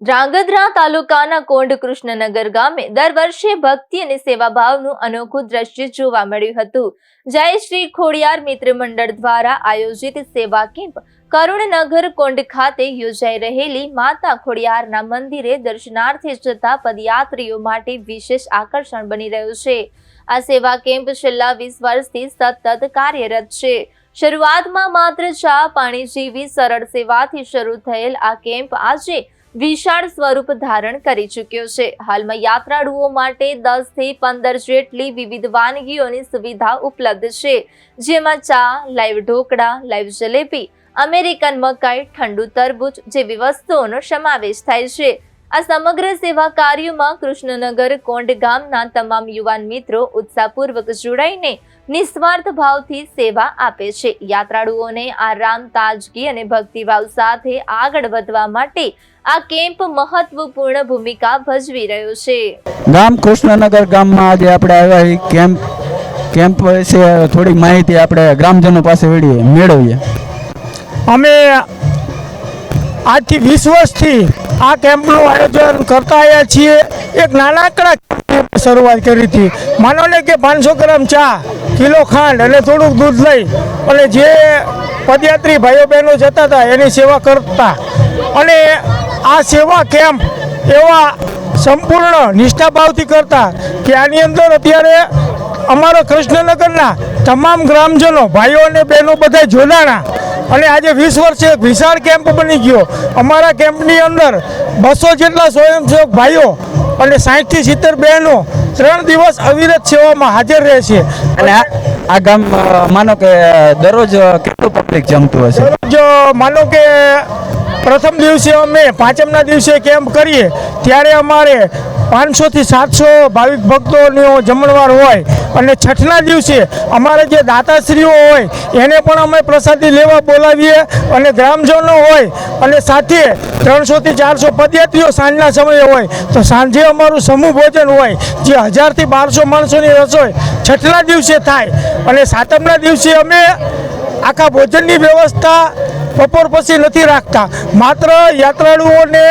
ધ્રાંગધ્રા તાલુકાના કોંઢ કૃષ્ણનગર ગામે દર વર્ષે ભક્તિ અને સેવાભાવનું અનોખું દ્રશ્ય જોવા મળ્યું હતું। જય શ્રી ખોડિયાર મિત્ર મંડળ દ્વારા આયોજિત સેવા કેમ્પ કરુણનગર કોંઢ ખાતે યોજાઈ રહેલી માતા ખોડિયારના મંદિરે દર્શનાર્થે જતા પદયાત્રીઓ માટે વિશેષ આકર્ષણ બની રહ્યું છે। આ સેવા કેમ્પ છેલ્લા 20 વર્ષથી સતત કાર્યરત છે। શરૂઆતમાં માત્ર ચા પાણી જેવી સરળ સેવાથી શરૂ થયેલ આ કેમ્પ આજે વિશાળ સ્વરૂપ ધારણ કરી ચૂક્યો છે। હાલમાં યાત્રાળુઓ માટે 10 થી 15 જેટલી વિવિધ વાનગીઓની સુવિધા ઉપલબ્ધ છે, જેમાં ચા, live dhokla, live jalebi, American મકાઈ, ઠંડુ તરબૂચ જેવી વસ્તુઓનો સમાવેશ થાય છે। આ સમગ્ર સેવા કાર્યમાં કૃષ્ણનગર કોંઢ ગામના તમામ યુવાન મિત્રો ઉત્સાહપૂર્વક જોડાઈને નિસ્વાર્થ ભાવથી સેવા આપે છે। યાત્રાળુઓને આરામ, તાજગી અને ભક્તિભાવ સાથે આગળ વધવા માટે આ કેમ્પ મહત્વપૂર્ણ ભૂમિકા ભજવી રહ્યો છે। ગામ કૃષ્ણનગર ગામમાં આજે આપણે આવ્યા કેમ્પ વિશે થોડી માહિતી આપણે ગ્રામજનો પાસે મેળવીએ। અમે આજથી 20 વર્ષથી આ કેમ્પનું આયોજન કરતા આવ્યા છીએ। એક નાનકડા શરૂઆત કરી હતી। માનો ને કે 500 ગ્રામ ચા, કિલો ખાંડ અને થોડુંક દૂધ લઈ અને જે પદયાત્રી ભાઈઓ બહેનો જતા હતા એની સેવા કરતા, અને આ સેવા કેમ્પ એવા સંપૂર્ણ નિષ્ઠાભાવથી કરતા કે આની અંદર અત્યારે અમારા કૃષ્ણનગરના તમામ ગ્રામજનો, ભાઈઓ અને બહેનો બધા જોડાણા અને આજે 20 વર્ષે એક વિશાળ કેમ્પ બની ગયો। અમારા કેમ્પની અંદર 200 જેટલા સ્વયંસેવક ભાઈઓ અને 60 થી 70 બહેનો 3 દિવસ અવિરત સેવામાં હાજર રહે છે। અને આ ગામ માનો કે દરરોજ કેટલું પબ્લિક જમતું હશે? દરરોજ માનો કે પ્રથમ દિવસે અમે પાંચમના દિવસે કેમ્પ કરીએ ત્યારે અમારે 500 થી 700 ભાવિક ભક્તોનો જમણવાર હોય, અને છઠ્ઠના દિવસે અમારે જે દાતાશ્રીઓ હોય એને પણ અમે પ્રસાદી લેવા બોલાવીએ, અને ગ્રામજનો હોય અને સાથે 300 થી 400 પદયાત્રીઓ સાંજના સમયે હોય તો સાંજે અમારું સમૂહ ભોજન હોય, જે 1000 થી 1200 માણસોની રસોઈ છઠ્ઠના દિવસે થાય। અને સાતમના દિવસે અમે આખા ભોજનની વ્યવસ્થા બપોર પછી નથી રાખતા। માત્ર યાત્રાળુઓને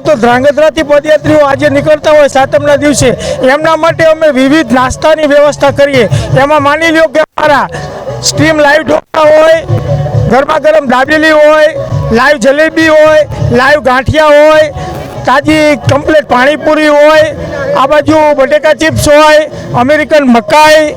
તો ધ્રાંગધ્રાથી પદયાત્રીઓ આજે નીકળતા હોય સાતમના દિવસે એમના માટે અમે વિવિધ નાસ્તાની વ્યવસ્થા કરીએ। એમાં માની લો કે અમારા સ્ટીમ લાઈવ ઢોકળા હોય, ગરમા ગરમ દાબેલી હોય, લાઈવ જલેબી હોય, લાઈવ ગાંઠિયા હોય, તાજી કમ્પ્લેટ પાણીપુરી હોય, આ બાજુ બટેકા ચિપ્સ હોય, અમેરિકન મકાઈ,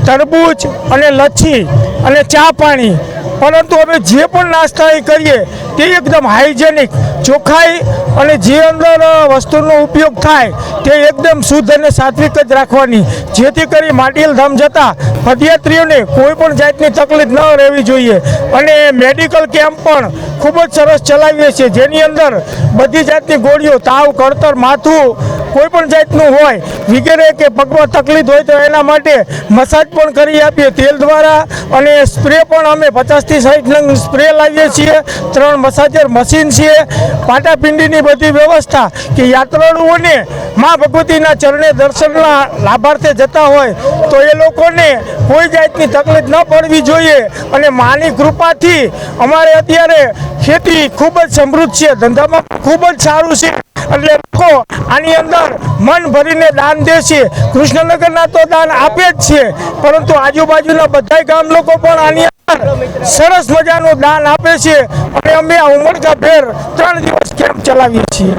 તરબૂચ અને લચ્છી અને ચા પાણી। પરંતુ અમે જે પણ નાસ્તા કરીએ તે એકદમ હાઇજેનિક, ચોખ્ખાઈ અને જે અંદર વસ્તુનો ઉપયોગ થાય તે એકદમ શુદ્ધ અને સાત્વિક જ રાખવાની, જેથી કરી માટીલ ધામ જતા પદયાત્રીઓને કોઈ પણ જાતની તકલીફ ન રહેવી જોઈએ। અને મેડિકલ કેમ્પ પણ ખૂબ જ સરસ ચલાવીએ છીએ, જેની અંદર બધી જાતની ગોળીઓ, તાવ, કળતર, માથું કોઈ પણ જાતનું હોય વગેરે કે પગમાં તકલીફ હોય તો એના માટે મસાજ પણ કરી આપીએ તેલ દ્વારા, અને સ્પ્રે પણ અમે 50 થી 60 નંગ સ્પ્રે લાવીએ છીએ। 3 મસાજર મશીન છે, પાટાપિંડીની બધી વ્યવસ્થા કે યાત્રાળુઓને મા ભગવતીના ચરણે દર્શનના લાભાર્થે જતા હોય તો એ લોકોને કોઈ જાતની તકલીફ ન પડવી જોઈએ। અને માની કૃપાથી અમારે અત્યારે ખેતી ખૂબ જ સમૃદ્ધ છે, ધંધામાં ખૂબ જ સારું છે, એટલે લોકો આની અંદર મન ભરીને દાન દે છે। કૃષ્ણનગરના તો દાન આપે જ છે, પરંતુ આજુબાજુના બધા ગામ લોકો પણ આની અંદર સરસ મજાનું દાન આપે છે, અને અમે આ ઉમળકાભેર 3 દિવસ કેમ્પ ચલાવીએ છીએ।